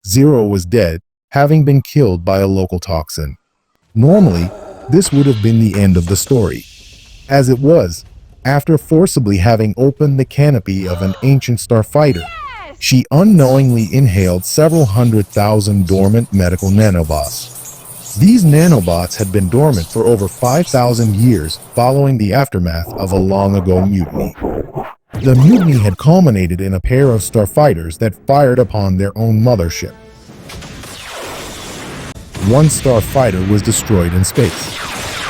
Zero was dead, having been killed by a local toxin. Normally, this would have been the end of the story. As it was, after forcibly having opened the canopy of an ancient starfighter, she unknowingly inhaled several 100,000 dormant medical nanobots. These nanobots had been dormant for over 5,000 years following the aftermath of a long-ago mutiny. The mutiny had culminated in a pair of starfighters that fired upon their own mothership. One starfighter was destroyed in space.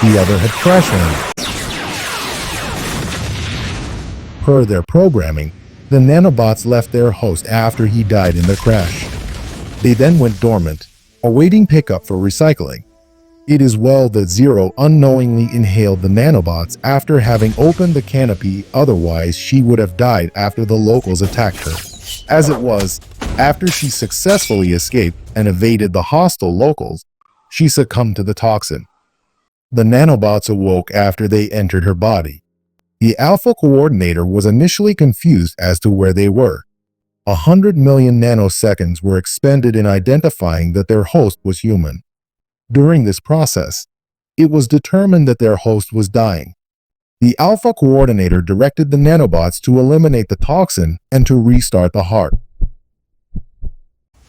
The other had crash landed. Per their programming, the nanobots left their host after he died in the crash. They then went dormant, awaiting pickup for recycling. It is well that Zero unknowingly inhaled the nanobots after having opened the canopy, otherwise she would have died after the locals attacked her. As it was, after she successfully escaped and evaded the hostile locals, she succumbed to the toxin. The nanobots awoke after they entered her body. The Alpha Coordinator was initially confused as to where they were. 100 million nanoseconds were expended in identifying that their host was human. During this process, it was determined that their host was dying. The Alpha Coordinator directed the nanobots to eliminate the toxin and to restart the heart.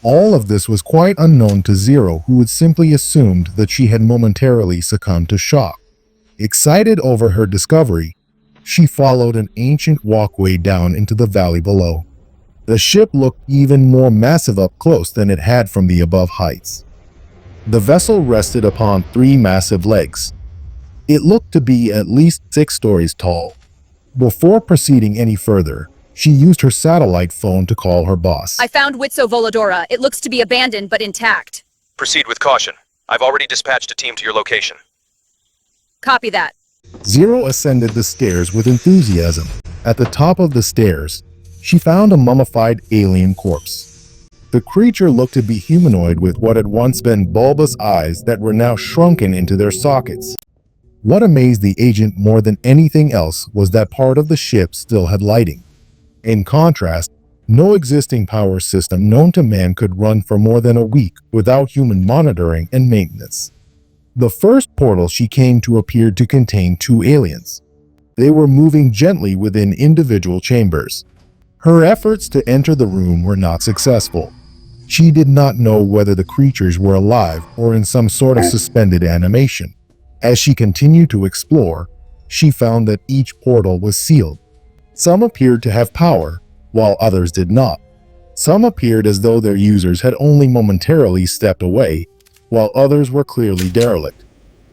All of this was quite unknown to Zero, who had simply assumed that she had momentarily succumbed to shock. Excited over her discovery, she followed an ancient walkway down into the valley below. The ship looked even more massive up close than it had from the above heights. The vessel rested upon 3 massive legs. It looked to be at least 6 stories tall. Before proceeding any further, she used her satellite phone to call her boss. I found Witso Voladora. It looks to be abandoned but intact. Proceed with caution. I've already dispatched a team to your location. Copy that. Zero ascended the stairs with enthusiasm. At the top of the stairs, she found a mummified alien corpse. The creature looked to be humanoid with what had once been bulbous eyes that were now shrunken into their sockets. What amazed the agent more than anything else was that part of the ship still had lighting. In contrast, no existing power system known to man could run for more than a week without human monitoring and maintenance. The first portal she came to appeared to contain 2 aliens. They were moving gently within individual chambers. Her efforts to enter the room were not successful. She did not know whether the creatures were alive or in some sort of suspended animation. As she continued to explore, she found that each portal was sealed. Some appeared to have power, while others did not. Some appeared as though their users had only momentarily stepped away, while others were clearly derelict.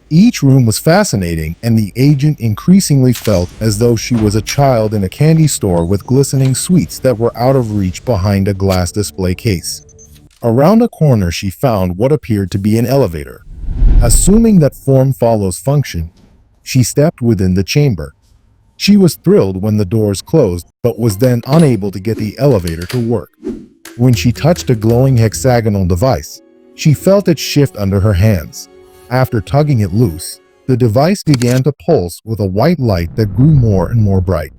Each room was fascinating, and the agent increasingly felt as though she was a child in a candy store with glistening sweets that were out of reach behind a glass display case. Around a corner she found what appeared to be an elevator. Assuming that form follows function, she stepped within the chamber. She was thrilled when the doors closed, but was then unable to get the elevator to work. When she touched a glowing hexagonal device, she felt it shift under her hands. After tugging it loose, the device began to pulse with a white light that grew more and more bright.